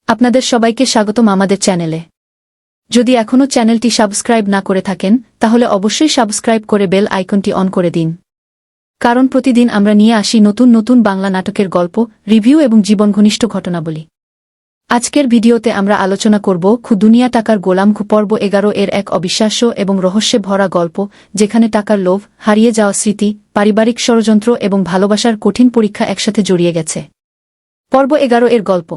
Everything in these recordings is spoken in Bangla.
আপনাদের সবাইকে স্বাগতম আমাদের চ্যানেলে। যদি এখনও চ্যানেলটি সাবস্ক্রাইব না করে থাকেন তাহলে অবশ্যই সাবস্ক্রাইব করে বেল আইকনটি অন করে দিন, কারণ প্রতিদিন আমরা নিয়ে আসি নতুন নতুন বাংলা নাটকের গল্প, রিভিউ এবং জীবনঘনিষ্ঠ ঘটনাবলী। আজকের ভিডিওতে আমরা আলোচনা করব দুনিয়া টাকার গোলাম পর্ব 11 এর এক অবিশ্বাস্য এবং রহস্যে ভরা গল্প, যেখানে টাকার লোভ, হারিয়ে যাওয়া স্মৃতি, পারিবারিক ষড়যন্ত্র এবং ভালোবাসার কঠিন পরীক্ষা একসাথে জড়িয়ে গেছে। পর্ব 11 এর গল্প।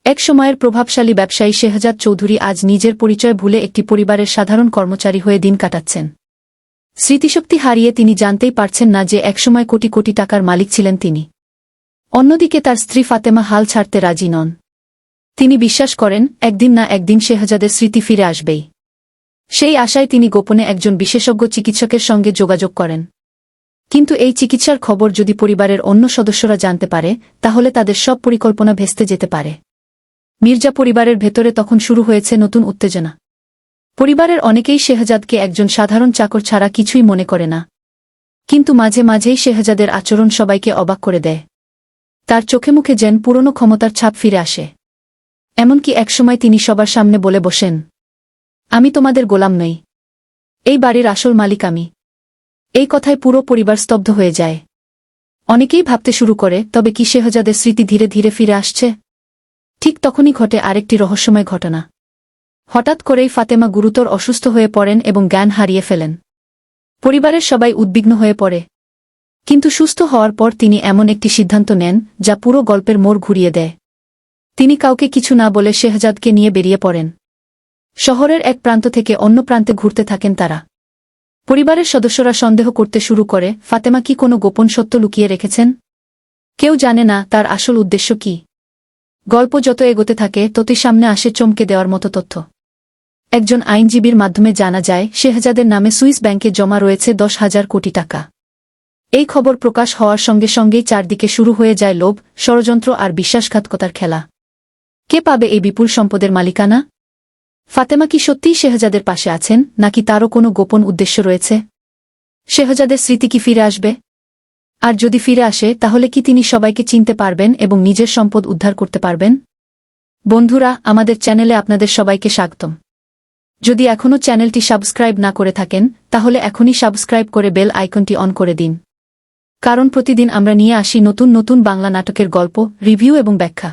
এক সময়ের প্রভাবশালী ব্যবসায়ী শেহজাদ চৌধুরী আজ নিজের পরিচয় ভুলে একটি পরিবারের সাধারণ কর্মচারী হয়ে দিন কাটাচ্ছেন। স্মৃতিশক্তি হারিয়ে তিনি জানতেই পারছেন না যে একসময় কোটি কোটি টাকার মালিক ছিলেন তিনি। অন্যদিকে তার স্ত্রী ফাতেমা হাল ছাড়তে রাজি নন। তিনি বিশ্বাস করেন একদিন না একদিন শেহজাদের স্মৃতি ফিরে আসবেই। সেই আশায় তিনি গোপনে একজন বিশেষজ্ঞ চিকিৎসকের সঙ্গে যোগাযোগ করেন। কিন্তু এই চিকিৎসার খবর যদি পরিবারের অন্য সদস্যরা জানতে পারে তাহলে তাদের সব পরিকল্পনা ভেস্তে যেতে পারে। মির্জা পরিবারের ভেতরে তখন শুরু হয়েছে নতুন উত্তেজনা। পরিবারের অনেকেই শেহজাদকে একজন সাধারণ চাকর ছাড়া কিছুই মনে করে না। কিন্তু মাঝে মাঝেই শেহজাদের আচরণ সবাইকে অবাক করে দেয়। তার চোখে মুখে যেন পুরনো ক্ষমতার ছাপ ফিরে আসে। এমনকি একসময় তিনি সবার সামনে বলে বসেন, আমি তোমাদের গোলাম নই, এই বাড়ির আসল মালিক আমি। এই কথায় পুরো পরিবার স্তব্ধ হয়ে যায়। অনেকেই ভাবতে শুরু করে, তবে কি শেহজাদের স্মৃতি ধীরে ধীরে ফিরে আসছে? ঠিক তখনই ঘটে আরেকটি রহস্যময় ঘটনা। হঠাৎ করেই ফাতেমা গুরুতর অসুস্থ হয়ে পড়েন এবং জ্ঞান হারিয়ে ফেলেন। পরিবারের সবাই উদ্বিগ্ন হয়ে পড়ে। কিন্তু সুস্থ হওয়ার পর তিনি এমন একটি সিদ্ধান্ত নেন যা পুরো গল্পের মোড় ঘুরিয়ে দেয়। তিনি কাউকে কিছু না বলে শেহজাদকে নিয়ে বেরিয়ে পড়েন। শহরের এক প্রান্ত থেকে অন্য প্রান্তে ঘুরতে থাকেন তারা। পরিবারের সদস্যরা সন্দেহ করতে শুরু করে, ফাতেমা কি কোনো গোপন সত্য লুকিয়ে রেখেছেন? কেউ জানে না তার আসল উদ্দেশ্য কি। গল্প যত এগোতে থাকে ততই সামনে আসে চমকে দেওয়ার মতো তথ্য। একজন আইনজীবীর মাধ্যমে জানা যায় শেহজাদের নামে সুইস ব্যাংকে জমা রয়েছে 10,000 কোটি টাকা। এই খবর প্রকাশ হওয়ার সঙ্গে সঙ্গেই চারদিকে শুরু হয়ে যায় লোভ, ষড়যন্ত্র আর বিশ্বাসঘাতকতার খেলা। কে পাবে এই বিপুল সম্পদের মালিকানা? ফাতেমা কি সত্যিই শেহজাদের পাশে আছেন, নাকি তারও কোনো গোপন উদ্দেশ্য রয়েছে? শেহজাদের স্মৃতি কি ফিরে আসবে? আর যদি ফিরে আসে তাহলে কি তিনি সবাইকে চিনতে পারবেন এবং নিজের সম্পদ উদ্ধার করতে পারবেন? বন্ধুরা, আমাদের চ্যানেলে আপনাদের সবাইকে স্বাগতম। যদি এখনও চ্যানেলটি সাবস্ক্রাইব না করে থাকেন তাহলে এখনই সাবস্ক্রাইব করে বেল আইকনটি অন করে দিন, কারণ প্রতিদিন আমরা নিয়ে আসি নতুন নতুন বাংলা নাটকের গল্প, রিভিউ এবং ব্যাখ্যা।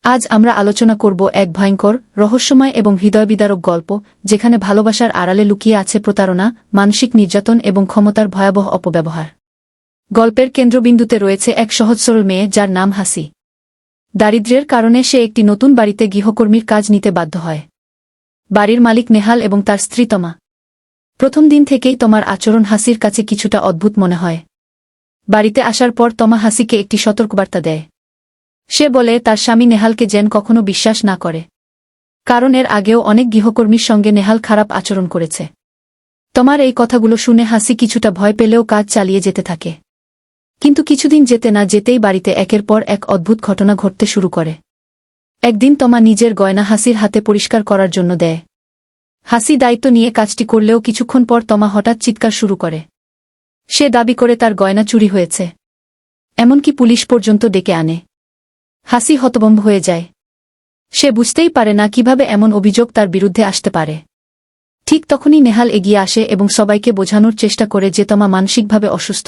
আজ আমরা আলোচনা করব এক ভয়ঙ্কর, রহস্যময় এবং হৃদয়বিদারক গল্প, যেখানে ভালোবাসার আড়ালে লুকিয়ে আছে প্রতারণা, মানসিক নির্যাতন এবং ক্ষমতার ভয়াবহ অপব্যবহার। গল্পের কেন্দ্রবিন্দুতে রয়েছে এক সহজ সরল মেয়ে যার নাম হাসি। দারিদ্র্যের কারণে সে একটি নতুন বাড়িতে গৃহকর্মীর কাজ নিতে বাধ্য হয়। বাড়ির মালিক নেহাল এবং তার স্ত্রী তমা। প্রথম দিন থেকেই তোমার আচরণ হাসির কাছে কিছুটা অদ্ভুত মনে হয়। বাড়িতে আসার পর তমা হাসিকে একটি সতর্কবার্তা দেয়। সে বলে তার স্বামী নেহালকে যেন কখনো বিশ্বাস না করে, কারণ এর আগেও অনেক গৃহকর্মীর সঙ্গে নেহাল খারাপ আচরণ করেছে। তোমার এই কথাগুলো শুনে হাসি কিছুটা ভয় পেলেও কাজ চালিয়ে যেতে থাকে। কিন্তু কিছুদিন যেতে না যেতেই বাড়িতে একের পর এক অদ্ভুত ঘটনা ঘটতে শুরু করে। একদিন তমা নিজের গয়না হাসির হাতে পরিষ্কার করার জন্য দেয়। হাসি দায়িত্ব নিয়ে কাজটি করলেও কিছুক্ষণ পর তমা হঠাৎ চিৎকার শুরু করে। সে দাবি করে তার গয়না চুরি হয়েছে। এমনকি পুলিশ পর্যন্ত ডেকে আনে। হাসি হতভম্ব হয়ে যায়। সে বুঝতেই পারে না কিভাবে এমন অভিযোগ তার বিরুদ্ধে আসতে পারে। ঠিক তখনই নেহাল এগিয়ে আসে এবং সবাইকে বোঝানোর চেষ্টা করে যে তমা মানসিকভাবে অসুস্থ।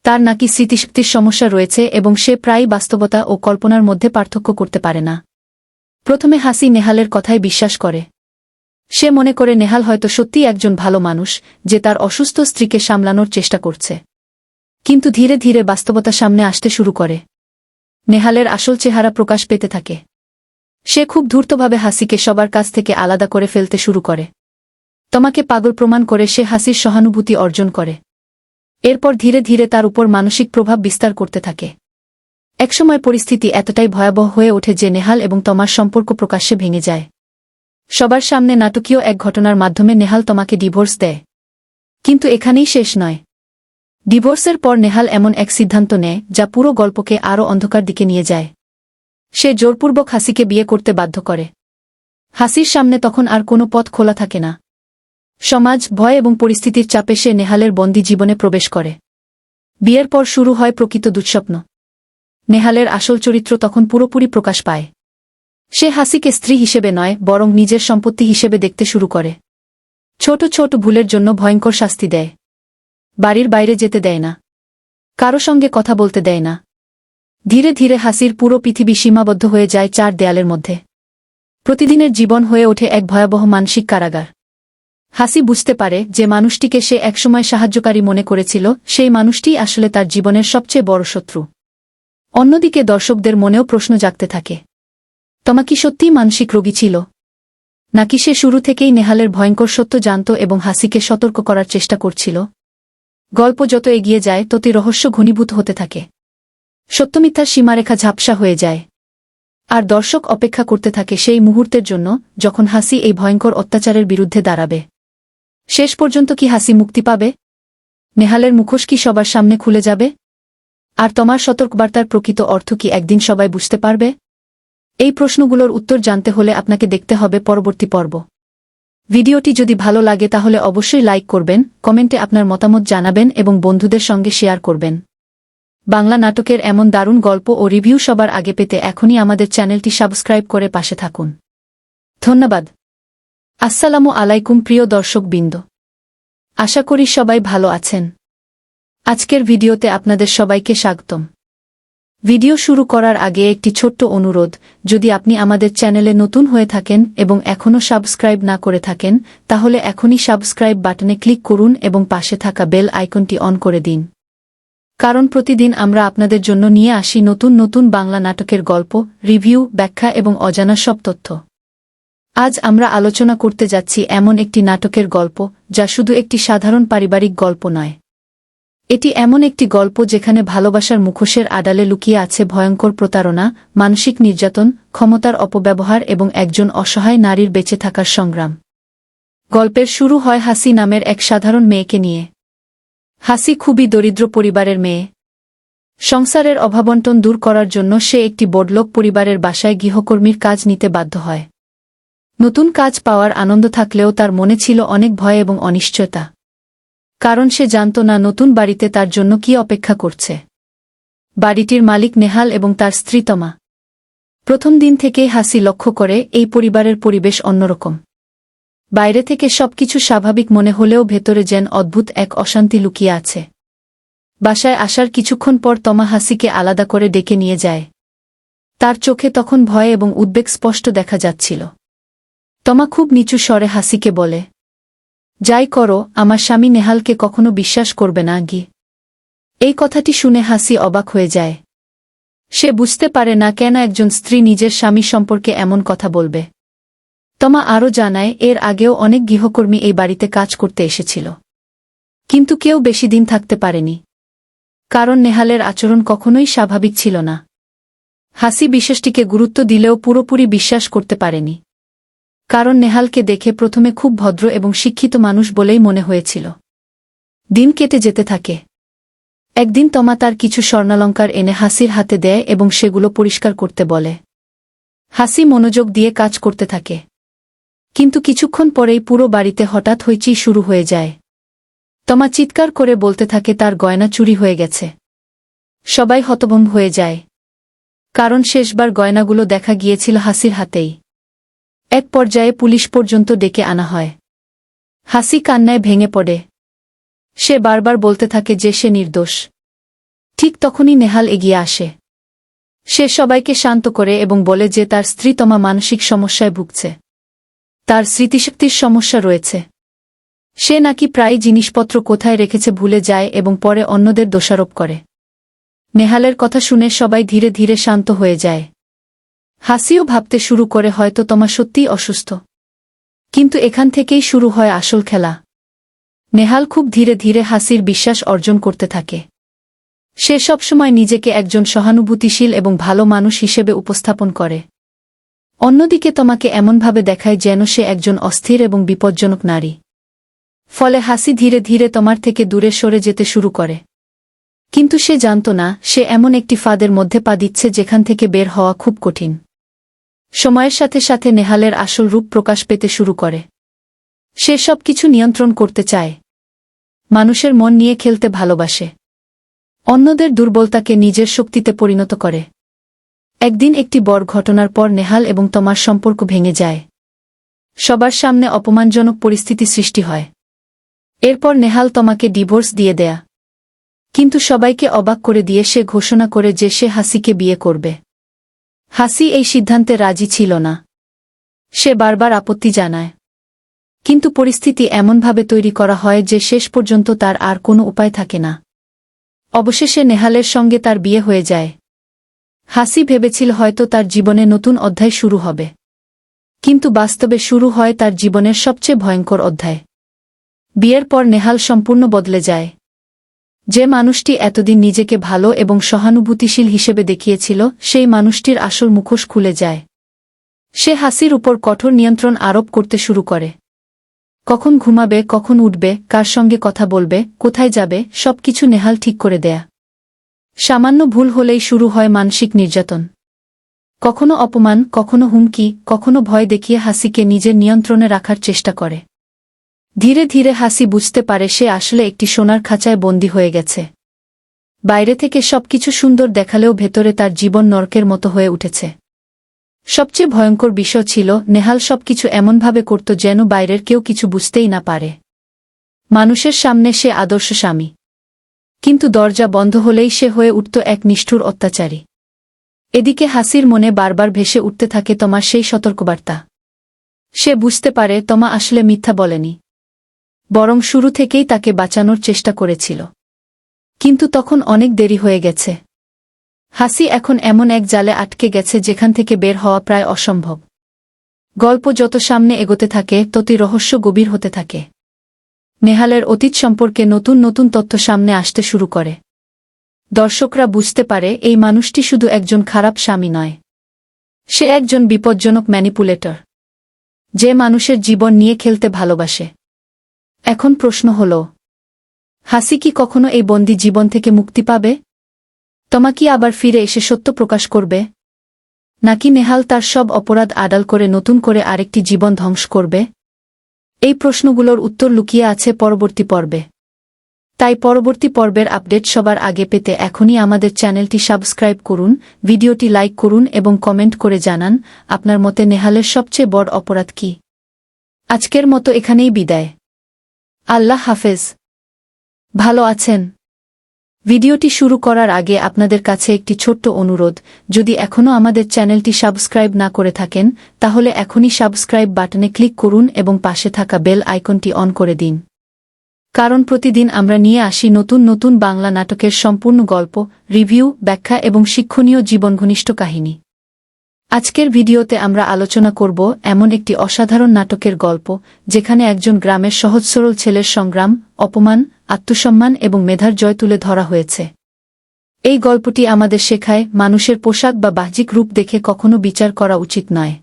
তার নাকি স্মৃতিশক্তির সমস্যা রয়েছে এবং সে প্রায়ই বাস্তবতা ও কল্পনার মধ্যে পার্থক্য করতে পারে না। প্রথমে হাসি নেহালের কথায় বিশ্বাস করে। সে মনে করে নেহাল হয়তো সত্যিই একজন ভালো মানুষ, যে তার অসুস্থ স্ত্রীকে সামলানোর চেষ্টা করছে। কিন্তু ধীরে ধীরে বাস্তবতা সামনে আসতে শুরু করে। নেহালের আসল চেহারা প্রকাশ পেতে থাকে। সে খুব ধূর্তভাবে হাসিকে সবার কাছ থেকে আলাদা করে ফেলতে শুরু করে। তোমাকে পাগল প্রমাণ করে সে হাসির সহানুভূতি অর্জন করে। এরপর ধীরে ধীরে তার উপর মানসিক প্রভাব বিস্তার করতে থাকে। একসময় পরিস্থিতি এতটাই ভয়াবহ হয়ে ওঠে যে নেহাল এবং তমার সম্পর্ক প্রকাশ্যে ভেঙে যায়। সবার সামনে নাটকীয় এক ঘটনার মাধ্যমে নেহাল তমাকে ডিভোর্স দেয়। কিন্তু এখানেই শেষ নয়। ডিভোর্সের পর নেহাল এমন এক সিদ্ধান্ত নেয় যা পুরো গল্পকে আরও অন্ধকার দিকে নিয়ে যায়। সে জোরপূর্বক হাসিকে বিয়ে করতে বাধ্য করে। হাসির সামনে তখন আর কোনো পথ খোলা থাকে না। সমাজ, ভয় এবং পরিস্থিতির চাপে সে নেহালের বন্দী জীবনে প্রবেশ করে। বিয়ের পর শুরু হয় প্রকৃত দুঃস্বপ্ন। নেহালের আসল চরিত্র তখন পুরোপুরি প্রকাশ পায়। সে হাসিকে স্ত্রী হিসেবে নয় বরং নিজের সম্পত্তি হিসেবে দেখতে শুরু করে। ছোট ছোট ভুলের জন্য ভয়ঙ্কর শাস্তি দেয়। বাড়ির বাইরে যেতে দেয় না, কারো সঙ্গে কথা বলতে দেয় না। ধীরে ধীরে হাসির পুরো পৃথিবী সীমাবদ্ধ হয়ে যায় 4 দেয়ালের মধ্যে। প্রতিদিনের জীবন হয়ে ওঠে এক ভয়াবহ মানসিক কারাগার। হাসি বুঝতে পারে যে মানুষটিকে সে একসময় সাহায্যকারী মনে করেছিল সেই মানুষটিই আসলে তার জীবনের সবচেয়ে বড় শত্রু। অন্যদিকে দর্শকদের মনেও প্রশ্ন জাগতে থাকে, তমা কি সত্যিই মানসিক রোগী ছিল, নাকি সে শুরু থেকেই নেহালের ভয়ঙ্কর সত্য জানত এবং হাসিকে সতর্ক করার চেষ্টা করছিল? গল্প যত এগিয়ে যায় ততই রহস্য ঘনীভূত হতে থাকে। সত্যমিথ্যার সীমারেখা ঝাপসা হয়ে যায়, আর দর্শক অপেক্ষা করতে থাকে সেই মুহূর্তের জন্য যখন হাসি এই ভয়ঙ্কর অত্যাচারের বিরুদ্ধে দাঁড়াবে। শেষ পর্যন্ত কি হাসি মুক্তি পাবে? নেহালের মুখোশ কি সবার সামনে খুলে যাবে? আর তোমার সতর্কবার্তার প্রকৃত অর্থ কি একদিন সবাই বুঝতে পারবে? এই প্রশ্নগুলোর উত্তর জানতে হলে আপনাকে দেখতে হবে পরবর্তী পর্ব। ভিডিওটি যদি ভালো লাগে তাহলে অবশ্যই লাইক করবেন, কমেন্টে আপনার মতামত জানাবেন এবং বন্ধুদের সঙ্গে শেয়ার করবেন। বাংলা নাটকের এমন দারুণ গল্প ও রিভিউ সবার আগে পেতে এখনই আমাদের চ্যানেলটি সাবস্ক্রাইব করে পাশে থাকুন। ধন্যবাদ। আসসালামু আলাইকুম প্রিয় দর্শকবৃন্দ। আশা করি সবাই ভালো আছেন। আজকের ভিডিওতে আপনাদের সবাইকে স্বাগতম। ভিডিও শুরু করার আগে একটি ছোট্ট অনুরোধ, যদি আপনি আমাদের চ্যানেলে নতুন হয়ে থাকেন এবং এখনও সাবস্ক্রাইব না করে থাকেন তাহলে এখনই সাবস্ক্রাইব বাটনে ক্লিক করুন এবং পাশে থাকা বেল আইকনটি অন করে দিন। কারণ প্রতিদিন আমরা আপনাদের জন্য নিয়ে আসি নতুন নতুন বাংলা নাটকের গল্প, রিভিউ, ব্যাখ্যা এবং অজানা সব তথ্য। আজ আমরা আলোচনা করতে যাচ্ছি এমন একটি নাটকের গল্প যা শুধু একটি সাধারণ পারিবারিক গল্প নয়। এটি এমন একটি গল্প যেখানে ভালোবাসার মুখোশের আড়ালে লুকিয়ে আছে ভয়ঙ্কর প্রতারণা, মানসিক নির্যাতন, ক্ষমতার অপব্যবহার এবং একজন অসহায় নারীর বেঁচে থাকার সংগ্রাম। গল্পের শুরু হয় হাসি নামের এক সাধারণ মেয়েকে নিয়ে। হাসি খুবই দরিদ্র পরিবারের মেয়ে। সংসারের অভাবন্টন দূর করার জন্য সে একটি বড়লোক পরিবারের বাসায় গৃহকর্মীর কাজ নিতে বাধ্য হয়। নতুন কাজ পাওয়ার আনন্দ থাকলেও তার মনে ছিল অনেক ভয় এবং অনিশ্চয়তা। কারণ সে জানত না নতুন বাড়িতে তার জন্য কি অপেক্ষা করছে। বাড়িটির মালিক নেহাল এবং তার স্ত্রী তমা। প্রথম দিন থেকেই হাসি লক্ষ্য করে এই পরিবারের পরিবেশ অন্যরকম। বাইরে থেকে সবকিছু স্বাভাবিক মনে হলেও ভেতরে যেন অদ্ভুত এক অশান্তি লুকিয়ে আছে। বাসায় আসার কিছুক্ষণ পর তমা হাসিকে আলাদা করে ডেকে নিয়ে যায়। তার চোখে তখন ভয় এবং উদ্বেগ স্পষ্ট দেখা যাচ্ছিল। তমা খুব নিচু স্বরে হাসিকে বলে, যাই করো, আমার স্বামী নেহালকে কখনো বিশ্বাস করবে না গি। এই কথাটি শুনে হাসি অবাক হয়ে যায়। সে বুঝতে পারে না কেন একজন স্ত্রী নিজের স্বামী সম্পর্কে এমন কথা বলবে। তমা আরও জানায় এর আগেও অনেক গৃহকর্মী এই বাড়িতে কাজ করতে এসেছিল, কিন্তু কেউ বেশি দিন থাকতে পারেনি। কারণ নেহালের আচরণ কখনোই স্বাভাবিক ছিল না। হাসি বিষয়টিকে গুরুত্ব দিলেও পুরোপুরি বিশ্বাস করতে পারেনি। কারণ নেহালকে দেখে প্রথমে খুব ভদ্র এবং শিক্ষিত মানুষ বলেই মনে হয়েছিল। দিন কেটে যেতে থাকে। একদিন তমা তার কিছু স্বর্ণালঙ্কার এনে হাসির হাতে দেয় এবং সেগুলো পরিষ্কার করতে বলে। হাসি মনোযোগ দিয়ে কাজ করতে থাকে। কিন্তু কিছুক্ষণ পরেই পুরো বাড়িতে হঠাৎ হইচই শুরু হয়ে যায়। তমা চিৎকার করে বলতে থাকে তার গয়না চুরি হয়ে গেছে। সবাই হতভম্ব হয়ে যায়। কারণ শেষবার গয়নাগুলো দেখা গিয়েছিল হাসির হাতেই। এক পর্যায়ে পুলিশ পর্যন্ত ডেকে আনা হয়। হাসি কান্নায় ভেঙে পড়ে। সে বারবার বলতে থাকে যে সে নির্দোষ। ঠিক তখনই নেহাল এগিয়ে আসে। সে সবাইকে শান্ত করে এবং বলে যে তার স্ত্রী তমা মানসিক সমস্যায় ভুগছে। তার স্মৃতিশক্তির সমস্যা রয়েছে। সে নাকি প্রায় জিনিসপত্র কোথায় রেখেছে ভুলে যায় এবং পরে অন্যদের দোষারোপ করে। নেহালের কথা শুনে সবাই ধীরে ধীরে শান্ত হয়ে যায়। হাসিও ভাবতে শুরু করে হয়তো তমা সত্যিই অসুস্থ। কিন্তু এখান থেকেই শুরু হয় আসল খেলা। নেহাল খুব ধীরে ধীরে হাসির বিশ্বাস অর্জন করতে থাকে। সে সবসময় নিজেকে একজন সহানুভূতিশীল এবং ভালো মানুষ হিসেবে উপস্থাপন করে। অন্যদিকে তমাকে এমনভাবে দেখায় যেন সে একজন অস্থির এবং বিপজ্জনক নারী। ফলে হাসি ধীরে ধীরে তমার থেকে দূরে সরে যেতে শুরু করে। কিন্তু সে জানত না সে এমন একটি ফাঁদের মধ্যে পা দিচ্ছে যেখান থেকে বের হওয়া খুব কঠিন। সময়ের সাথে সাথে নেহালের আসল রূপ প্রকাশ পেতে শুরু করে। সে সবকিছু নিয়ন্ত্রণ করতে চায়। মানুষের মন নিয়ে খেলতে ভালোবাসে। অন্যদের দুর্বলতাকে নিজের শক্তিতে পরিণত করে। একদিন একটি বড় ঘটনার পর নেহাল এবং তমার সম্পর্ক ভেঙে যায়। সবার সামনে অপমানজনক পরিস্থিতি সৃষ্টি হয়। এরপর নেহাল তমাকে ডিভোর্স দিয়ে দেয়া, কিন্তু সবাইকে অবাক করে দিয়ে সে ঘোষণা করে যে সে হাসিকে বিয়ে করবে। হাসি এই সিদ্ধান্তে রাজি ছিল না। সে বারবার আপত্তি জানায়, কিন্তু পরিস্থিতি এমনভাবে তৈরি করা হয় যে শেষ পর্যন্ত তার আর কোনো উপায় থাকে না। অবশেষে নেহালের সঙ্গে তার বিয়ে হয়ে যায়। হাসি ভেবেছিল হয়তো তার জীবনে নতুন অধ্যায় শুরু হবে, কিন্তু বাস্তবে শুরু হয় তার জীবনের সবচেয়ে ভয়ঙ্কর অধ্যায়। বিয়ের পর নেহাল সম্পূর্ণ বদলে যায়। যে মানুষটি এতদিন নিজেকে ভালো এবং সহানুভূতিশীল হিসেবে দেখিয়েছিল, সেই মানুষটির আসল মুখোশ খুলে যায়। সে হাসির উপর কঠোর নিয়ন্ত্রণ আরোপ করতে শুরু করে। কখন ঘুমাবে, কখন উঠবে, কার সঙ্গে কথা বলবে, কোথায় যাবে, সবকিছু নেহাল ঠিক করে দেয়া। সামান্য ভুল হলেই শুরু হয় মানসিক নির্যাতন। কখনো অপমান, কখনো হুমকি, কখনো ভয় দেখিয়ে হাসিকে নিজের নিয়ন্ত্রণে রাখার চেষ্টা করে। ধীরে ধীরে হাসি বুঝতে পারে সে আসলে একটি সোনার খাঁচায় বন্দী হয়ে গেছে। বাইরে থেকে সবকিছু সুন্দর দেখালেও ভেতরে তার জীবন নরকের মতো হয়ে উঠেছে। সবচেয়ে ভয়ঙ্কর বিষয় ছিল, নেহাল সবকিছু এমনভাবে করত যেন বাইরের কেউ কিছু বুঝতেই না পারে। মানুষের সামনে সে আদর্শ স্বামী, কিন্তু দরজা বন্ধ হলেই সে হয়ে উঠত এক নিষ্ঠুর অত্যাচারী। এদিকে হাসির মনে বারবার ভেসে উঠতে থাকে তমার সেই সতর্কবার্তা। সে বুঝতে পারে তমা আসলে মিথ্যা বলেনি, বরং শুরু থেকেই তাকে বাঁচানোর চেষ্টা করেছিল। কিন্তু তখন অনেক দেরি হয়ে গেছে। হাসি এখন এমন এক জালে আটকে গেছে যেখান থেকে বের হওয়া প্রায় অসম্ভব। গল্প যত সামনে এগোতে থাকে ততই রহস্য গভীর হতে থাকে। নেহালের অতীত সম্পর্কে নতুন নতুন তথ্য সামনে আসতে শুরু করে। দর্শকরা বুঝতে পারে এই মানুষটি শুধু একজন খারাপ স্বামী নয়, সে একজন বিপজ্জনক ম্যানিপুলেটর, যে মানুষের জীবন নিয়ে খেলতে ভালোবাসে। এখন প্রশ্ন হল, হাসি কি কখনো এই বন্দী জীবন থেকে মুক্তি পাবে? তমা কি আবার ফিরে এসে সত্য প্রকাশ করবে, নাকি নেহাল তার সব অপরাধ আড়াল করে নতুন করে আরেকটি জীবন ধ্বংস করবে? এই প্রশ্নগুলোর উত্তর লুকিয়ে আছে পরবর্তী পর্বে। তাই পরবর্তী পর্বের আপডেট সবার আগে পেতে এখনই আমাদের চ্যানেলটি সাবস্ক্রাইব করুন, ভিডিওটি লাইক করুন এবং কমেন্ট করে জানান আপনার মতে নেহালের সবচেয়ে বড় অপরাধ কি। আজকের মতো এখানেই বিদায়। আল্লাহ হাফেজ। ভালো আছেন? ভিডিওটি শুরু করার আগে আপনাদের কাছে একটি ছোট্ট অনুরোধ, যদি এখনও আমাদের চ্যানেলটি সাবস্ক্রাইব না করে থাকেন তাহলে এখনই সাবস্ক্রাইব বাটনে ক্লিক করুন এবং পাশে থাকা বেল আইকনটি অন করে দিন। কারণ প্রতিদিন আমরা নিয়ে আসি নতুন নতুন বাংলা নাটকের সম্পূর্ণ গল্প, রিভিউ, ব্যাখ্যা এবং শিক্ষণীয় জীবনঘনিষ্ঠ কাহিনী। আজকের ভিডিওতে আমরা আলোচনা করব এমন একটি অসাধারণ নাটকের গল্প, যেখানে একজন গ্রামের সহজ সরল ছেলের সংগ্রাম, অপমান, আত্মসম্মান এবং মেধার জয় তুলে ধরা হয়েছে। এই গল্পটি আমাদের শেখায় মানুষের পোশাক বা বাহ্যিক রূপ দেখে কখনো বিচার করা উচিত নয়,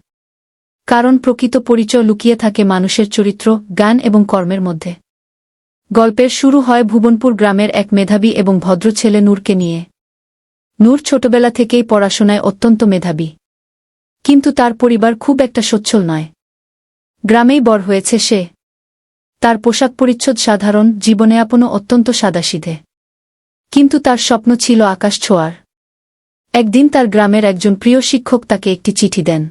কারণ প্রকৃত পরিচয় লুকিয়ে থাকে মানুষের চরিত্র, জ্ঞান এবং কর্মের মধ্যে। গল্পের শুরু হয় ভুবনপুর গ্রামের এক মেধাবী এবং ভদ্র ছেলে নূরকে নিয়ে। নূর ছোটবেলা থেকেই পড়াশোনায় অত্যন্ত মেধাবী, কিন্তু তার পরিবার খুব একটা সচ্ছল নয়। গ্রামেই বড় হয়েছে সে। তার পোশাক পরিচ্ছদ সাধারণ, জীবনযাপনও অত্যন্ত সাদাসিধে, কিন্তু তার স্বপ্ন ছিল আকাশ ছোঁয়ার। একদিন তার গ্রামের একজন প্রিয় শিক্ষক তাকে একটি চিঠি দেন।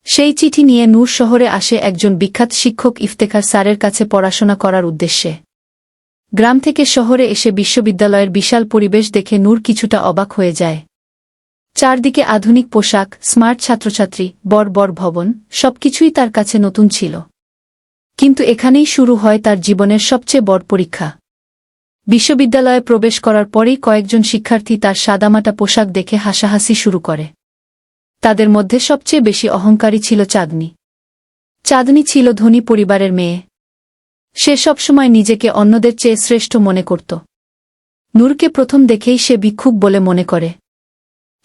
সেই চিঠি নিয়ে নূর শহরে আসে একজন বিখ্যাত শিক্ষক ইফতেখার স্যারের কাছে পড়াশোনা করার উদ্দেশ্যে। গ্রাম থেকে শহরে এসে বিশ্ববিদ্যালয়ের বিশাল পরিবেশ দেখে নূর কিছুটা অবাক হয়ে যায়। চারদিকে আধুনিক পোশাক, স্মার্ট ছাত্রছাত্রী, বড় বড় ভবন, সবকিছুই তার কাছে নতুন ছিল। কিন্তু এখানেই শুরু হয় তার জীবনের সবচেয়ে বড় পরীক্ষা। বিশ্ববিদ্যালয়ে প্রবেশ করার পরেই কয়েকজন শিক্ষার্থী তার সাদামাটা পোশাক দেখে হাসাহাসি শুরু করে। তাদের মধ্যে সবচেয়ে বেশি অহংকারী ছিল চাঁদনি। চাঁদনি ছিল ধনী পরিবারের মেয়ে। সে সবসময় নিজেকে অন্যদের চেয়ে শ্রেষ্ঠ মনে করত। নূরকে প্রথম দেখেই সে ভিক্ষুক বলে মনে করে।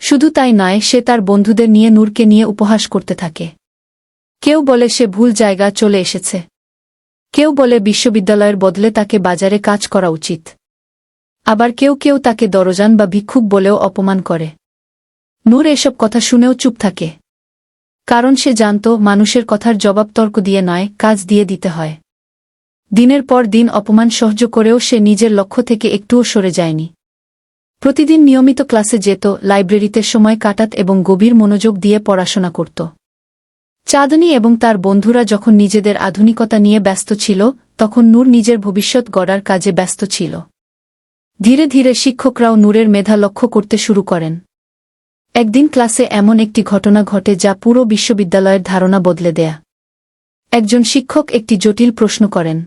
শুধু তাই নয়, সে তার বন্ধুদের নিয়ে নূরকে নিয়ে উপহাস করতে থাকে। কেউ বলে সে ভুল জায়গা চলে এসেছে, কেউ বলে বিশ্ববিদ্যালয়ের বদলে তাকে বাজারে কাজ করা উচিত, আবার কেউ কেউ তাকে দরজান বা ভিক্ষুক বলেও অপমান করে। নূর এসব কথা শুনেও চুপ থাকে, কারণ সে জানত মানুষের কথার জবাব তর্ক দিয়ে নয়, কাজ দিয়ে দিতে হয়। দিনের পর দিন অপমান সহ্য করেও সে নিজের লক্ষ্য থেকে একটুও সরে যায়নি। প্রতিদিন নিয়মিত ক্লাসে যেত, লাইব্রেরিতে সময় কাটাত এবং গভীর মনোযোগ দিয়ে পড়াশোনা করত। চাঁদনী এবং তার বন্ধুরা যখন নিজেদের আধুনিকতা নিয়ে ব্যস্ত ছিল, তখন নূর নিজের ভবিষ্যৎ গড়ার কাজে ব্যস্ত ছিল। ধীরে ধীরে শিক্ষকরাও নূরের মেধা লক্ষ্য করতে শুরু করেন। একদিন ক্লাসে এমন একটি ঘটনা ঘটে যা পুরো বিশ্ববিদ্যালয়ের ধারণা বদলে দেয়া। একজন শিক্ষক একটি জটিল প্রশ্ন করেন।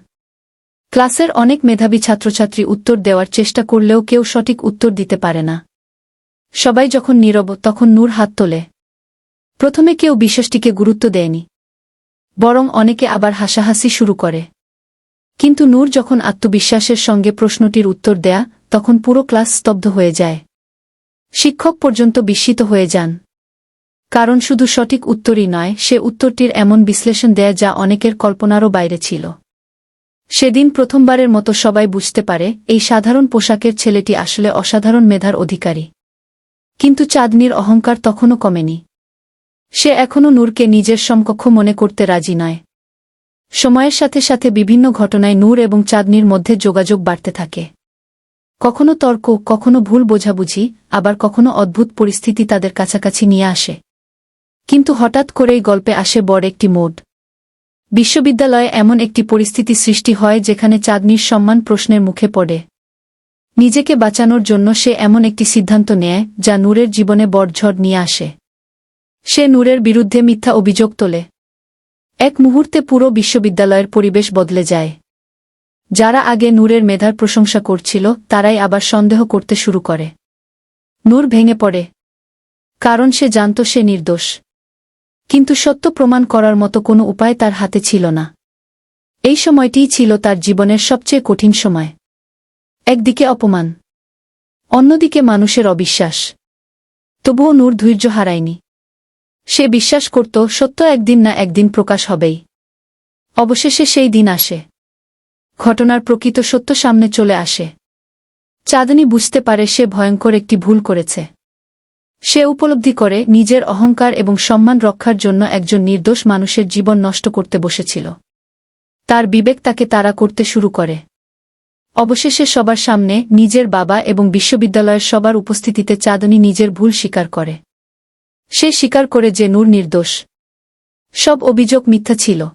ক্লাসের অনেক মেধাবী ছাত্রছাত্রী উত্তর দেওয়ার চেষ্টা করলেও কেউ সঠিক উত্তর দিতে পারে না। সবাই যখন নীরব, তখন নূর হাত তোলে। প্রথমে কেউ বিষয়টিকে গুরুত্ব দেয়নি, বরং অনেকে আবার হাসাহাসি শুরু করে। কিন্তু নূর যখন আত্মবিশ্বাসের সঙ্গে প্রশ্নটির উত্তর দেয়া, তখন পুরো ক্লাস স্তব্ধ হয়ে যায়। শিক্ষক পর্যন্ত বিস্মিত হয়ে যান। কারণ শুধু সঠিক উত্তরই নয়, সে উত্তরটির এমন বিশ্লেষণ দেয়া যা অনেকের কল্পনারও বাইরে ছিল। সেদিন প্রথমবারের মতো সবাই বুঝতে পারে, এই সাধারণ পোশাকের ছেলেটি আসলে অসাধারণ মেধার অধিকারী। কিন্তু চাঁদনীর অহংকার তখনও কমেনি। সে এখনও নূরকে নিজের সমকক্ষ মনে করতে রাজি নয়। সময়ের সাথে সাথে বিভিন্ন ঘটনায় নূর এবং চাঁদনীর মধ্যে যোগাযোগ বাড়তে থাকে। কখনো তর্ক, কখনো ভুল বোঝাবুঝি, আবার কখনো অদ্ভুত পরিস্থিতি তাদের কাছাকাছি নিয়ে আসে। কিন্তু হঠাৎ করেই গল্পে আসে বড় একটি মোড়। বিশ্ববিদ্যালয়ে এমন একটি পরিস্থিতি সৃষ্টি হয় যেখানে চাঁদনীর সম্মান প্রশ্নের মুখে পড়ে। নিজেকে বাঁচানোর জন্য সে এমন একটি সিদ্ধান্ত নেয় যা নূরের জীবনে বড় ঝড় নিয়ে আসে। সে নূরের বিরুদ্ধে মিথ্যা অভিযোগ তোলে। এক মুহূর্তে পুরো বিশ্ববিদ্যালয়ের পরিবেশ বদলে যায়। যারা আগে নূরের মেধার প্রশংসা করছিল, তারাই আবার সন্দেহ করতে শুরু করে। নূর ভেঙে পড়ে, কারণ সে জানত সে নির্দোষ। কিন্তু সত্য প্রমাণ করার মতো কোনো উপায় তার হাতে ছিল না। এই সময়টিই ছিল তার জীবনের সবচেয়ে কঠিন সময়। একদিকে অপমান, অন্যদিকে মানুষের অবিশ্বাস। তবুও নূর ধৈর্য হারায়নি। সে বিশ্বাস করত, সত্য একদিন না একদিন প্রকাশ হবেই। অবশেষে সেই দিন আসে। ঘটনার প্রকৃত সত্য সামনে চলে আসে। চাঁদনী বুঝতে পারে সে ভয়ঙ্কর একটি ভুল করেছে। সে উপলব্ধি করে নিজের অহংকার এবং সম্মান রক্ষার জন্য একজন নির্দোষ মানুষের জীবন নষ্ট করতে বসেছিল। তার বিবেক তাকে তাড়া করতে শুরু করে। অবশেষে সবার সামনে, নিজের বাবা এবং বিশ্ববিদ্যালয়ের সবার উপস্থিতিতে চাঁদনী নিজের ভুল স্বীকার করে। সে স্বীকার করে যে নূর নির্দোষ। সব অভিযোগ মিথ্যা ছিল।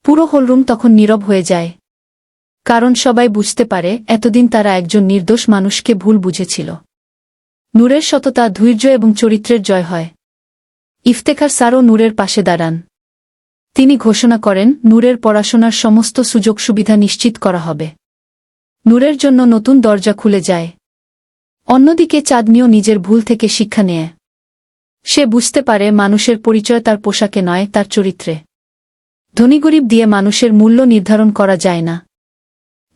পুরো হলরুম তখন নীরব হয়ে যায়। কারণ সবাই বুঝতে পারে, এতদিন তারা একজন নির্দোষ মানুষকে ভুল বুঝেছিল। নূরের সততা, ধৈর্য এবং চরিত্রের জয় হয়। ইফতেখার স্যারও নূরের পাশে দাঁড়ান। তিনি ঘোষণা করেন, নূরের পড়াশোনার সমস্ত সুযোগ সুবিধা নিশ্চিত করা হবে। নূরের জন্য নতুন দরজা খুলে যায়। অন্যদিকে চাঁদনীও নিজের ভুল থেকে শিক্ষা নেয়। সে বুঝতে পারে, মানুষের পরিচয় তার পোশাকে নয়, তার চরিত্রে। ধনী গরিব দিয়ে মানুষের মূল্য নির্ধারণ করা যায় না।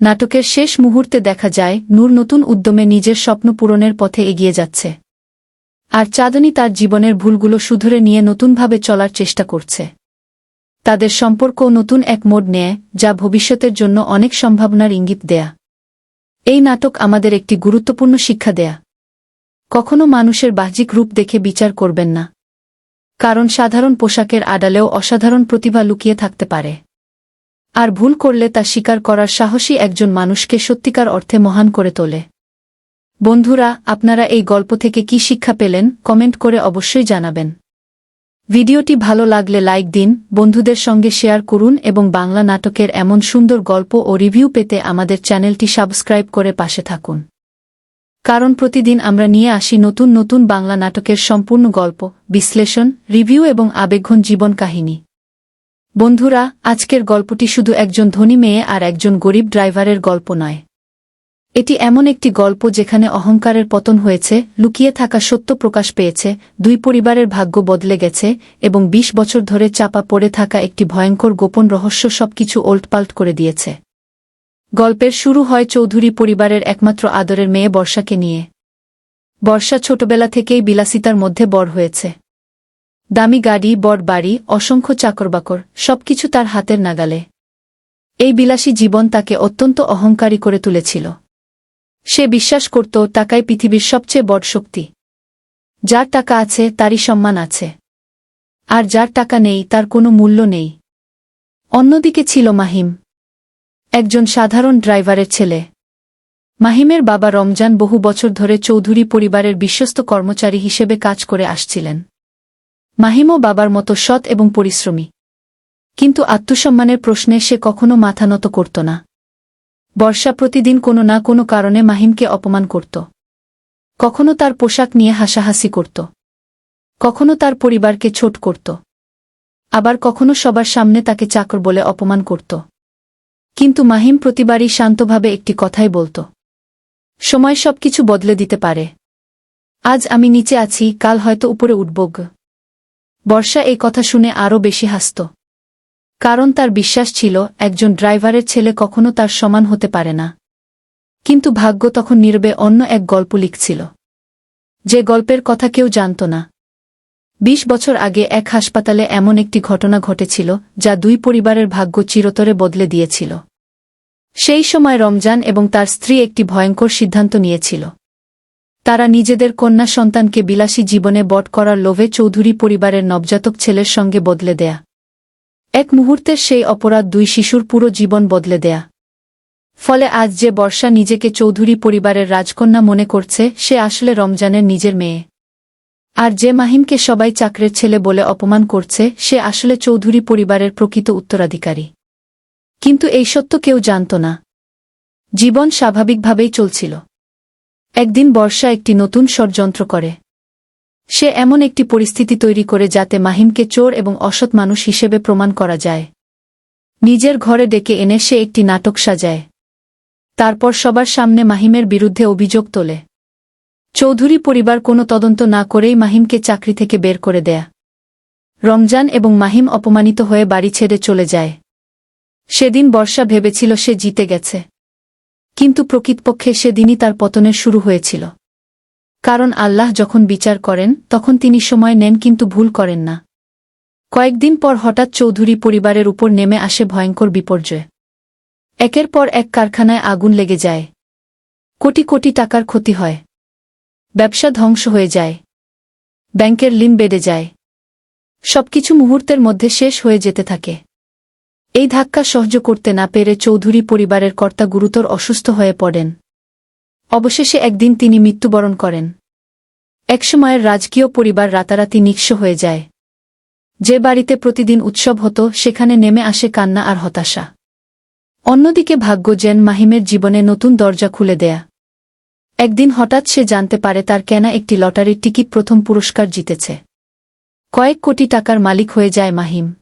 নাটকের শেষ মুহূর্তে দেখা যায়, নূর নতুন উদ্যমে নিজের স্বপ্ন পূরণের পথে এগিয়ে যাচ্ছে। আর চাঁদনী তার জীবনের ভুলগুলো শুধরে নিয়ে নতুনভাবে চলার চেষ্টা করছে। তাদের সম্পর্ক নতুন এক মোড় নেয়, যা ভবিষ্যতের জন্য অনেক সম্ভাবনার ইঙ্গিত দেয়া। এই নাটক আমাদের একটি গুরুত্বপূর্ণ শিক্ষা দেয়া। কখনো মানুষের বাহ্যিক রূপ দেখে বিচার করবেন না। কারণ সাধারণ পোশাকের আড়ালেও অসাধারণ প্রতিভা লুকিয়ে থাকতে পারে। আর ভুল করলে তা স্বীকার করার সাহসী একজন মানুষকে সত্যিকার অর্থে মহান করে তোলে। বন্ধুরা, আপনারা এই গল্প থেকে কি শিক্ষা পেলেন, কমেন্ট করে অবশ্যই জানাবেন। ভিডিওটি ভালো লাগলে লাইক দিন, বন্ধুদের সঙ্গে শেয়ার করুন এবং বাংলা নাটকের এমন সুন্দর গল্প ও রিভিউ পেতে আমাদের চ্যানেলটি সাবস্ক্রাইব করে পাশে থাকুন। কারণ প্রতিদিন আমরা নিয়ে আসি নতুন নতুন বাংলা নাটকের সম্পূর্ণ গল্প, বিশ্লেষণ, রিভিউ এবং আবেগঘন জীবন কাহিনী। বন্ধুরা, আজকের গল্পটি শুধু একজন ধনী মেয়ে আর একজন গরিব ড্রাইভারের গল্প নয়। এটি এমন একটি গল্প যেখানে অহংকারের পতন হয়েছে, লুকিয়ে থাকা সত্য প্রকাশ পেয়েছে, দুই পরিবারের ভাগ্য বদলে গেছে এবং ২০ বছর ধরে চাপা পড়ে থাকা একটি ভয়ঙ্কর গোপন রহস্য সবকিছু ওলটপালট করে দিয়েছে। গল্পের শুরু হয় চৌধুরী পরিবারের একমাত্র আদরের মেয়ে বর্ষাকে নিয়ে। বর্ষা ছোটবেলা থেকেই বিলাসিতার মধ্যে বড় হয়েছে। দামি গাড়ি, বড় বাড়ি, অসংখ্য চাকরবাকর, সবকিছু তার হাতের নাগালে। এই বিলাসী জীবন তাকে অত্যন্ত অহংকারী করে তুলেছিল। সে বিশ্বাস করত, টাকাই পৃথিবীর সবচেয়ে বড় শক্তি। যার টাকা আছে তারই সম্মান আছে। আর যার টাকা নেই তার কোনো মূল্য নেই। অন্যদিকে ছিল মাহিম, একজন সাধারণ ড্রাইভারের ছেলে। মাহিমের বাবা রমজান বহু বছর ধরে চৌধুরী পরিবারের বিশ্বস্ত কর্মচারী হিসেবে কাজ করে আসছিলেন। মাহিমও বাবার মতো সৎ এবং পরিশ্রমী। কিন্তু আত্মসম্মানের প্রশ্নে সে কখনো মাথা নত করত না। বর্ষা প্রতিদিন কোনো না কোনো কারণে মাহিমকে অপমান করত। কখনো তার পোশাক নিয়ে হাসাহাসি করত, কখনো তার পরিবারকে ছোট করত, আবার কখনো সবার সামনে তাকে চাকর বলে অপমান করত। কিন্তু মাহিম প্রতিবারই শান্তভাবে একটি কথাই বলত, সময় সবকিছু বদলে দিতে পারে। আজ আমি নিচে আছি, কাল হয়তো উপরে উঠব। বর্ষা এই কথা শুনে আরও বেশি হাসত। কারণ তার বিশ্বাস ছিল একজন ড্রাইভারের ছেলে কখনো তার সমান হতে পারে না। কিন্তু ভাগ্য তখন নীরবে অন্য এক গল্প লিখছিল, যে গল্পের কথা কেউ জানত না। ২০ বছর আগে এক হাসপাতালে এমন একটি ঘটনা ঘটেছিল যা দুই পরিবারের ভাগ্য চিরতরে বদলে দিয়েছিল। সেই সময় রমজান এবং তার স্ত্রী একটি ভয়ঙ্কর সিদ্ধান্ত নিয়েছিল। তারা নিজেদের কন্যা সন্তানকে বিলাসী জীবনে বট করার লোভে চৌধুরী পরিবারের নবজাতক ছেলের সঙ্গে বদলে দেয়া। এক মুহূর্তের সেই অপরাধ দুই শিশুর পুরো জীবন বদলে দেয়া। ফলে আজ যে বর্ষা নিজেকে চৌধুরী পরিবারের রাজকন্যা মনে করছে, সে আসলে রমজানের নিজের মেয়ে। আর যে মাহিমকে সবাই চাকরের ছেলে বলে অপমান করছে, সে আসলে চৌধুরী পরিবারের প্রকৃত উত্তরাধিকারী। কিন্তু এই সত্য কেউ জানত না। জীবন স্বাভাবিকভাবেই চলছিল। একদিন বর্ষা একটি নতুন ষড়যন্ত্র করে। সে এমন একটি পরিস্থিতি তৈরি করে যাতে মাহিমকে চোর এবং অসৎ মানুষ হিসেবে প্রমাণ করা যায়। নিজের ঘরে ডেকে এনে সে একটি নাটক সাজায়। তারপর সবার সামনে মাহিমের বিরুদ্ধে অভিযোগ তোলে। চৌধুরী পরিবার কোনো তদন্ত না করেই মাহিমকে চাকরি থেকে বের করে দেয়া। রমজান এবং মাহিম অপমানিত হয়ে বাড়ি ছেড়ে চলে যায়। সেদিন বর্ষা ভেবেছিল সে জিতে গেছে। কিন্তু প্রকৃতপক্ষে সেদিনই তার পতনের শুরু হয়েছিল। কারণ আল্লাহ যখন বিচার করেন তখন তিনি সময় নেন কিন্তু ভুল করেন না। কয়েকদিন পর হঠাৎ চৌধুরী পরিবারের উপর নেমে আসে ভয়ঙ্কর বিপর্যয়। একের পর এক কারখানায় আগুন লেগে যায়। কোটি কোটি টাকার ক্ষতি হয়। ব্যবসা ধ্বংস হয়ে যায়। ব্যাংকের ঋণ বেড়ে যায়। সবকিছু মুহূর্তের মধ্যে শেষ হয়ে যেতে থাকে। এই ধাক্কা সহ্য করতে না পেরে চৌধুরী পরিবারের কর্তা গুরুতর অসুস্থ হয়ে পড়েন। অবশেষে একদিন তিনি মৃত্যুবরণ করেন। একসময়ের রাজকীয় পরিবার রাতারাতি নিঃস্ব হয়ে যায়। যে বাড়িতে প্রতিদিন উৎসব হতো সেখানে নেমে আসে কান্না আর হতাশা। অন্যদিকে ভাগ্য যেন মাহিমের জীবনে নতুন দরজা খুলে দেয়া। একদিন হঠাৎ সে জানতে পারে তার কেনা একটি লটারির টিকিট প্রথম পুরস্কার জিতেছে। কয়েক কোটি টাকার মালিক হয়ে যায় মাহিম।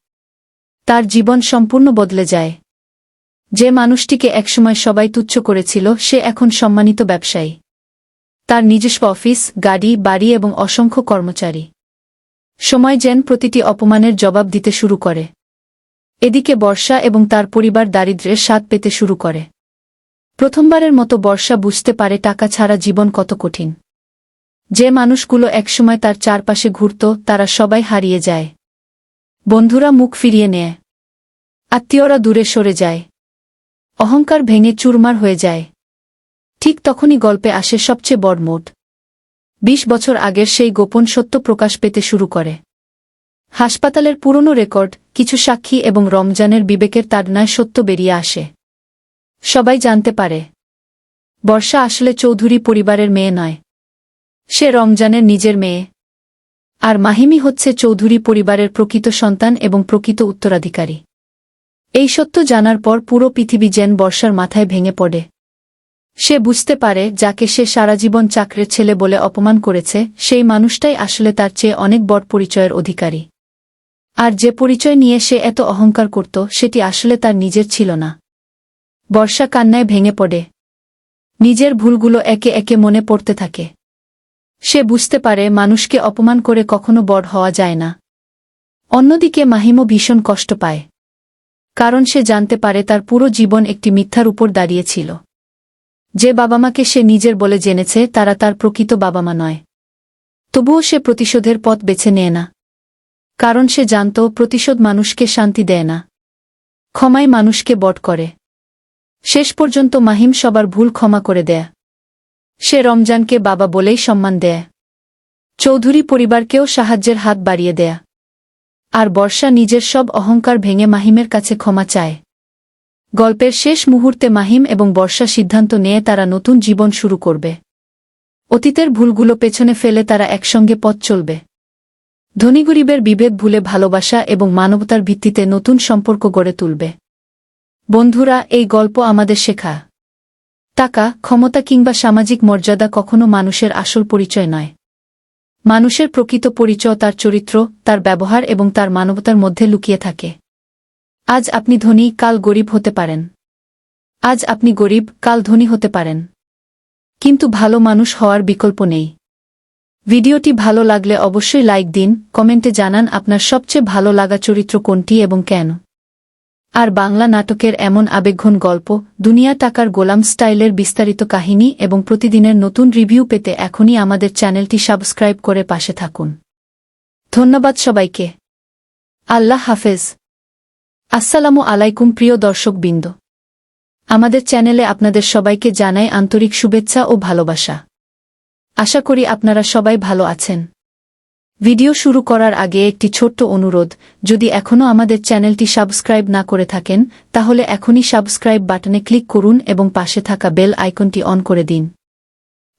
তার জীবন সম্পূর্ণ বদলে যায়। যে মানুষটিকে একসময় সবাই তুচ্ছ করেছিল, সে এখন সম্মানিত ব্যবসায়ী। তার নিজস্ব অফিস, গাড়ি, বাড়ি এবং অসংখ্য কর্মচারী। সময় যেন প্রতিটি অপমানের জবাব দিতে শুরু করে। এদিকে বর্ষা এবং তার পরিবার দারিদ্র্যের স্বাদ পেতে শুরু করে। প্রথমবারের মতো বর্ষা বুঝতে পারে টাকা ছাড়া জীবন কত কঠিন। যে মানুষগুলো একসময় তার চারপাশে ঘুরত, তারা সবাই হারিয়ে যায়। বন্ধুরা মুখ ফিরিয়ে নেয়। আত্মীয়রা দূরে সরে যায়। অহংকার ভেঙে চুরমার হয়ে যায়। ঠিক তখনই গল্পে আসে সবচেয়ে বড় মোড়। ২০ বছর আগের সেই গোপন সত্য প্রকাশ পেতে শুরু করে। হাসপাতালের পুরনো রেকর্ড, কিছু সাক্ষী এবং রমজানের বিবেকের তাড়নায় সত্য বেরিয়ে আসে। সবাই জানতে পারে বর্ষা আসলে চৌধুরী পরিবারের মেয়ে নয়। সে রমজানের নিজের মেয়ে। আর মাহিমই হচ্ছে চৌধুরী পরিবারের প্রকৃত সন্তান এবং প্রকৃত উত্তরাধিকারী। এই সত্য জানার পর পুরো পৃথিবী যেন বর্ষার মাথায় ভেঙে পড়ে। সে বুঝতে পারে যাকে সে সারাজীবন চাকরের ছেলে বলে অপমান করেছে, সেই মানুষটাই আসলে তার চেয়ে অনেক বড় পরিচয়ের অধিকারী। আর যে পরিচয় নিয়ে সে এত অহংকার করত, সেটি আসলে তার নিজের ছিল না। বর্ষা কান্নায় ভেঙে পড়ে। নিজের ভুলগুলো একে একে মনে পড়তে থাকে। সে বুঝতে পারে মানুষকে অপমান করে কখনো বড় হওয়া যায় না। অন্যদিকে মাহিমও ভীষণ কষ্ট পায়। কারণ সে জানতে পারে তার পুরো জীবন একটি মিথ্যার উপর দাঁড়িয়েছিল। যে বাবা-মাকে সে নিজের বলে জেনেছে, তারা তার প্রকৃত বাবা-মা নয়। তবুও সে প্রতিশোধের পথ বেছে নেয় না। কারণ সে জানত প্রতিশোধ মানুষকে শান্তি দেয় না, ক্ষমাই মানুষকে বট করে। শেষ পর্যন্ত মাহিম সবার ভুল ক্ষমা করে দেয়। সে রমজানকে বাবা বলেই সম্মান দেয়। চৌধুরী পরিবারকেও সাহায্যের হাত বাড়িয়ে দেয়। আর বর্ষা নিজের সব অহংকার ভেঙে মাহিমের কাছে ক্ষমা চায়। গল্পের শেষ মুহূর্তে মাহিম এবং বর্ষা সিদ্ধান্ত নিয়ে তারা নতুন জীবন শুরু করবে। অতীতের ভুলগুলো পেছনে ফেলে তারা একসঙ্গে পথ চলবে। ধনী গরিবের বিভেদ ভুলে ভালোবাসা এবং মানবতার ভিত্তিতে নতুন সম্পর্ক গড়ে তুলবে। বন্ধুরা, এই গল্প আমাদের শেখা, টাকা, ক্ষমতা কিংবা সামাজিক মর্যাদা কখনো মানুষের আসল পরিচয় নয়। মানুষের প্রকৃত পরিচয় তার চরিত্র, তার ব্যবহার এবং তার মানবতার মধ্যে লুকিয়ে থাকে। আজ আপনি ধনী, কাল গরিব হতে পারেন। আজ আপনি গরিব, কাল ধনী হতে পারেন। কিন্তু ভালো মানুষ হওয়ার বিকল্প নেই। ভিডিওটি ভালো লাগলে অবশ্যই লাইক দিন, কমেন্টে জানান আপনার সবচেয়ে ভালো লাগা চরিত্র কোনটি এবং কেন। আর বাংলা নাটকের এমন আবেগঘন গল্প, দুনিয়া টাকার গোলাম স্টাইলের বিস্তারিত কাহিনী এবং প্রতিদিনের নতুন রিভিউ পেতে এখনই আমাদের চ্যানেলটি সাবস্ক্রাইব করে পাশে থাকুন। ধন্যবাদ সবাইকে। আল্লাহ হাফেজ। আসসালামু আলাইকুম প্রিয় দর্শকবৃন্দ। আমাদের চ্যানেলে আপনাদের সবাইকে জানাই আন্তরিক শুভেচ্ছা ও ভালোবাসা। আশা করি আপনারা সবাই ভালো আছেন। ভিডিও শুরু করার আগে একটি ছোট্ট অনুরোধ, যদি এখনও আমাদের চ্যানেলটি সাবস্ক্রাইব না করে থাকেন তাহলে এখনই সাবস্ক্রাইব বাটনে ক্লিক করুন এবং পাশে থাকা বেল আইকনটি অন করে দিন।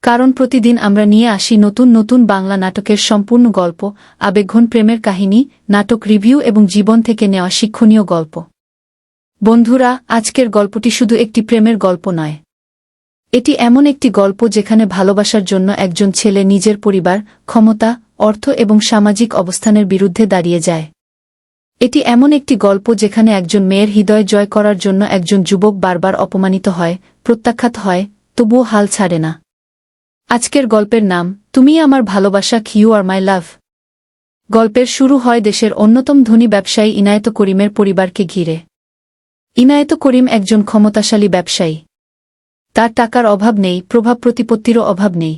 কারণ প্রতিদিন আমরা নিয়ে আসি নতুন নতুন বাংলা নাটকের সম্পূর্ণ গল্প, আবেগঘন প্রেমের কাহিনী, নাটক রিভিউ এবং জীবন থেকে নেওয়া শিক্ষণীয় গল্প। বন্ধুরা, আজকের গল্পটি শুধু একটি প্রেমের গল্প নয়। এটি এমন একটি গল্প যেখানে ভালোবাসার জন্য একজন ছেলে নিজের পরিবার, ক্ষমতা, অর্থ এবং সামাজিক অবস্থানের বিরুদ্ধে দাঁড়িয়ে যায়। এটি এমন একটি গল্প যেখানে একজন মেয়ের হৃদয় জয় করার জন্য একজন যুবক বারবার অপমানিত হয়, প্রত্যাখ্যাত হয়, তবুও হাল ছাড়ে না। আজকের গল্পের নাম, তুমি আমার ভালোবাসা, ইউ আর মাই লাভ। গল্পের শুরু হয় দেশের অন্যতম ধনী ব্যবসায়ী ইনায়েত করিমের পরিবারকে ঘিরে। ইনায়েত করিম একজন ক্ষমতাশালী ব্যবসায়ী। তার টাকার অভাব নেই, প্রভাব প্রতিপত্তিরও অভাব নেই।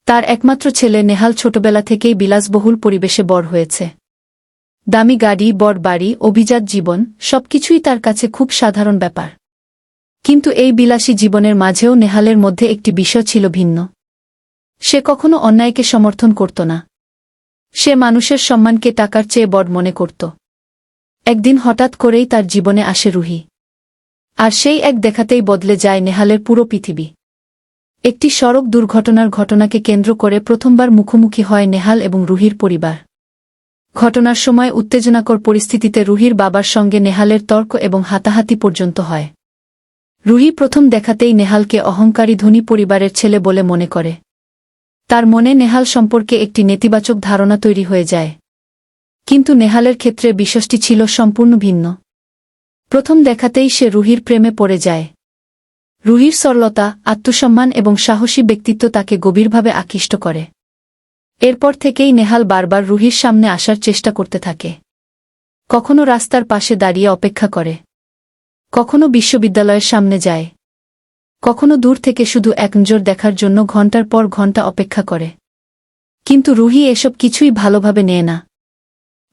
তার একমাত্র ছেলে নেহাল ছোটবেলা থেকেই বিলাসবহুল পরিবেশে বড় হয়েছে। দামি গাড়ি, বড় বাড়ি, অভিজাত জীবন, সবকিছুই তার কাছে খুব সাধারণ ব্যাপার। কিন্তু এই বিলাসী জীবনের মাঝেও নেহালের মধ্যে একটি বিষয় ছিল ভিন্ন। সে কখনো অন্যায়কে সমর্থন করত না। সে মানুষের সম্মানকে টাকার চেয়ে বড় মনে করত। একদিন হঠাৎ করেই তার জীবনে আসে রুহি। আর সেই এক দেখাতেই বদলে যায় নেহালের পুরো পৃথিবী। একটি সড়ক দুর্ঘটনার ঘটনাকে কেন্দ্র করে প্রথমবার মুখোমুখি হয় নেহাল এবং রুহির পরিবার। ঘটনার সময় উত্তেজনাকর পরিস্থিতিতে রুহির বাবার সঙ্গে নেহালের তর্ক এবং হাতাহাতি পর্যন্ত হয়। রুহি প্রথম দেখাতেই নেহালকে অহংকারী ধনী পরিবারের ছেলে বলে মনে করে। তার মনে নেহাল সম্পর্কে একটি নেতিবাচক ধারণা তৈরি হয়ে যায়। কিন্তু নেহালের ক্ষেত্রে বিষয়টি ছিল সম্পূর্ণ ভিন্ন। প্রথম দেখাতেই সে রুহির প্রেমে পড়ে যায়। রুহির সরলতা, আত্মসম্মান এবং সাহসী ব্যক্তিত্ব তাকে গভীরভাবে আকৃষ্ট করে। এরপর থেকেই নেহাল বারবার রুহির সামনে আসার চেষ্টা করতে থাকে। কখনো রাস্তার পাশে দাঁড়িয়ে অপেক্ষা করে, কখনো বিশ্ববিদ্যালয়ের সামনে যায়, কখনো দূর থেকে শুধু এক নজর দেখার জন্য ঘণ্টার পর ঘণ্টা অপেক্ষা করে। কিন্তু রুহি এসব কিছুই ভালোভাবে নেয় না।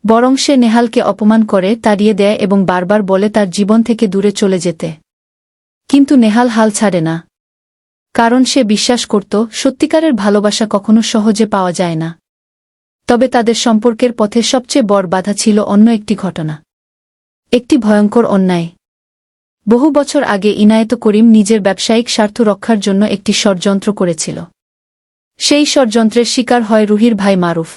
বরং সে নেহালকে অপমান করে, তাড়িয়ে দেয় এবং বারবার বলে তার জীবন থেকে দূরে চলে যেতে। কিন্তু নেহাল হাল ছাড়ে না। কারণ সে বিশ্বাস করত, সত্যিকারের ভালোবাসা কখনো সহজে পাওয়া যায় না। তবে তাদের সম্পর্কের পথে সবচেয়ে বড় বাধা ছিল অন্য একটি ঘটনা। একটি ভয়ঙ্কর অন্যায়। বহু বছর আগে ইনায়েত করিম নিজের ব্যবসায়িক স্বার্থ রক্ষার জন্য একটি ষড়যন্ত্র করেছিল। সেই ষড়যন্ত্রের শিকার হয় রুহির ভাই মারুফ।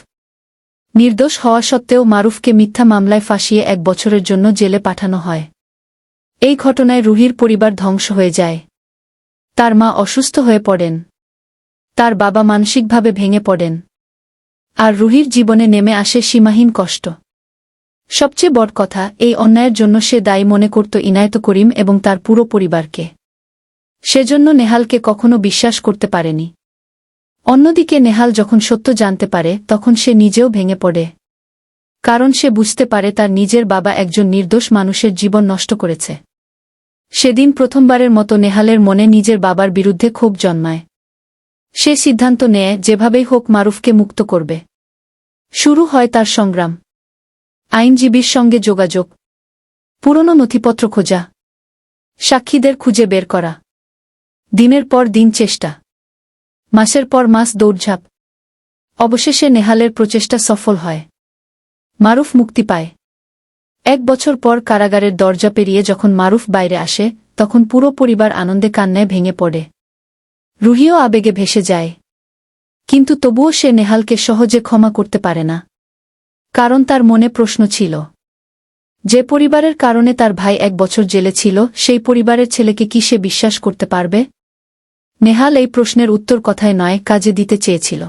নির্দোষ হওয়া সত্ত্বেও মারুফকে মিথ্যা মামলায় ফাঁসিয়ে 1 বছরের জন্য জেলে পাঠানো হয়। এই ঘটনায় রুহির পরিবার ধ্বংস হয়ে যায়। তার মা অসুস্থ হয়ে পড়েন। তার বাবা মানসিকভাবে ভেঙে পড়েন। আর রুহির জীবনে নেমে আসে সীমাহীন কষ্ট। সবচেয়ে বড় কথা, এই অন্যায়ের জন্য সে দায়ী মনে করত ইনায়েত করিম এবং তার পুরো পরিবারকে। সেজন্য নেহালকে কখনো বিশ্বাস করতে পারেনি। অন্যদিকে নেহাল যখন সত্য জানতে পারে তখন সে নিজেও ভেঙে পড়ে। কারণ সে বুঝতে পারে তার নিজের বাবা একজন নির্দোষ মানুষের জীবন নষ্ট করেছে। সেদিন প্রথমবারের মতো নেহালের মনে নিজের বাবার বিরুদ্ধে ক্ষোভ জন্মায়। সে সিদ্ধান্ত নেয় যেভাবেই হোক মারুফকে মুক্ত করবে। শুরু হয় তার সংগ্রাম। আইনজীবীর সঙ্গে যোগাযোগ, পুরনো নথিপত্র খোঁজা, সাক্ষীদের খুঁজে বের করা। দিনের পর দিন চেষ্টা, মাসের পর মাস দৌড়ঝাঁপ। অবশেষে নেহালের প্রচেষ্টা সফল হয়। মারুফ মুক্তি পায়। 1 বছর পর কারাগারের দরজা পেরিয়ে যখন মারুফ বাইরে আসে তখন পুরো পরিবার আনন্দে কান্নায় ভেঙে পড়ে। রুহিও আবেগে ভেসে যায়। কিন্তু তবুও সে নেহালকে সহজে ক্ষমা করতে পারে না। কারণ তার মনে প্রশ্ন ছিল, যে পরিবারের কারণে তার ভাই 1 বছর জেলে ছিল সেই পরিবারের ছেলেকে কি সে বিশ্বাস করতে পারবে? নেহাল এই প্রশ্নের উত্তর কথায় নয়, কাজে দিতে চেয়েছিল।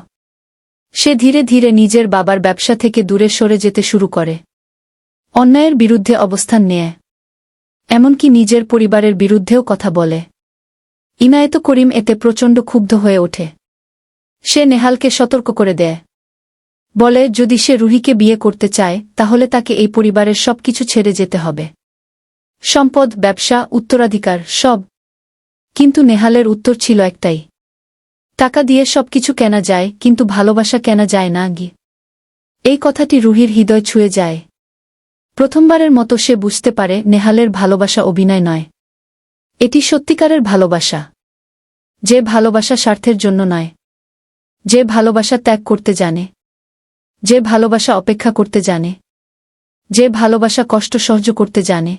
সে ধীরে ধীরে নিজের বাবার ব্যবসা থেকে দূরে সরে যেতে শুরু করে। অন্যায়ের বিরুদ্ধে অবস্থান নেয়। এমনকি নিজের পরিবারের বিরুদ্ধেও কথা বলে। ইনায়েত করিম এতে প্রচণ্ড ক্ষুব্ধ হয়ে ওঠে। সে নেহালকে সতর্ক করে দেয়। বলে যদি সে রুহিকে বিয়ে করতে চায় তাহলে তাকে এই পরিবারের সবকিছু ছেড়ে যেতে হবে। সম্পদ, ব্যবসা, উত্তরাধিকার সব। কিন্তু নেহালের উত্তর ছিল একটাই, টাকা দিয়ে সবকিছু কেনা যায় কিন্তু ভালোবাসা কেনা যায় না গি। এই কথাটি রুহির হৃদয় ছুঁয়ে যায়। প্রথমবারের মতো সে বুঝতে পারে নেহালের ভালোবাসা অভিনয় নয়, এটি সত্যিকারের ভালোবাসা। যে ভালোবাসা স্বার্থের জন্য নয়, যে ভালোবাসা ত্যাগ করতে জানে, যে ভালোবাসা অপেক্ষা করতে জানে, যে ভালোবাসা কষ্ট সহ্য করতে জানে।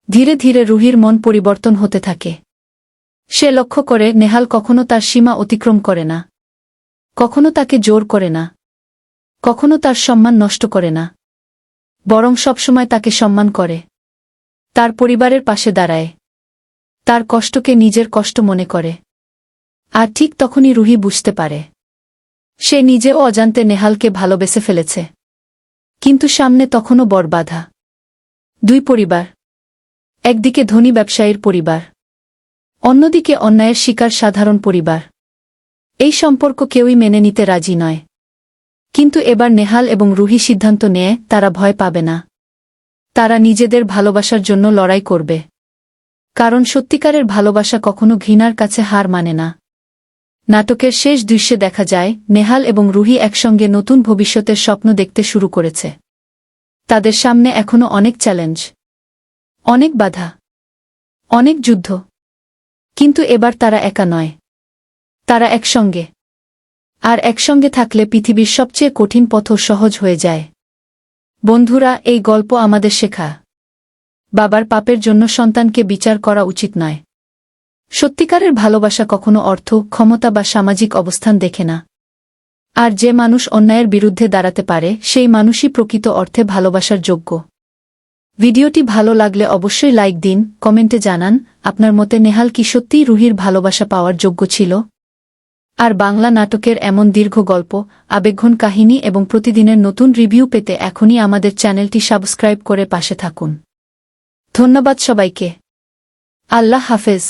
ধীরে ধীরে রুহির মন পরিবর্তন হতে থাকে। সে লক্ষ্য করে নেহাল কখনো তার সীমা অতিক্রম করে না, কখনো তাকে জোর করে না, কখনো তার সম্মান নষ্ট করে না, বরং সবসময় তাকে সম্মান করে। তার পরিবারের পাশে দাঁড়ায়, তার কষ্টকে নিজের কষ্ট মনে করে। আর ঠিক তখনই রুহি বুঝতে পারে সে নিজেও অজান্তে নেহালকে ভালোবেসে ফেলেছে। কিন্তু সামনে তখনও বড় বাধা। 2 পরিবার, একদিকে ধনী ব্যবসায়ীর পরিবার, অন্যদিকে অন্যায়ের শিকার সাধারণ পরিবার। এই সম্পর্ক কেউই মেনে নিতে রাজি নয়। কিন্তু এবার নেহাল এবং রুহি সিদ্ধান্ত নেয় তারা ভয় পাবে না। তারা নিজেদের ভালোবাসার জন্য লড়াই করবে। কারণ সত্যিকারের ভালোবাসা কখনো ঘৃণার কাছে হার মানে না। নাটকের শেষ দৃশ্যে দেখা যায় নেহাল এবং রুহি একসঙ্গে নতুন ভবিষ্যতের স্বপ্ন দেখতে শুরু করেছে। তাদের সামনে এখনো অনেক চ্যালেঞ্জ, অনেক বাধা, অনেক যুদ্ধ। কিন্তু এবার তারা একা নয়, তারা একসঙ্গে। আর একসঙ্গে থাকলে পৃথিবীর সবচেয়ে কঠিন পথও সহজ হয়ে যায়। বন্ধুরা, এই গল্প আমাদের শেখা, বাবার পাপের জন্য সন্তানকে বিচার করা উচিত নয়। সত্যিকারের ভালোবাসা কখনো অর্থ, ক্ষমতা বা সামাজিক অবস্থান দেখে না। আর যে মানুষ অন্যায়ের বিরুদ্ধে দাঁড়াতে পারে সেই মানুষই প্রকৃত অর্থে ভালোবাসার যোগ্য। ভিডিওটি ভালো লাগলে অবশ্যই লাইক দিন, কমেন্টে জানান আপনার মতে নেহাল কি সত্যিই রুহির ভালোবাসা পাওয়ার যোগ্য ছিল? আর বাংলা নাটকের এমন দীর্ঘ গল্প, আবেগঘন কাহিনী এবং প্রতিদিনের নতুন রিভিউ পেতে এখনই আমাদের চ্যানেলটি সাবস্ক্রাইব করে পাশে থাকুন। ধন্যবাদ সবাইকে। আল্লাহ হাফেজ।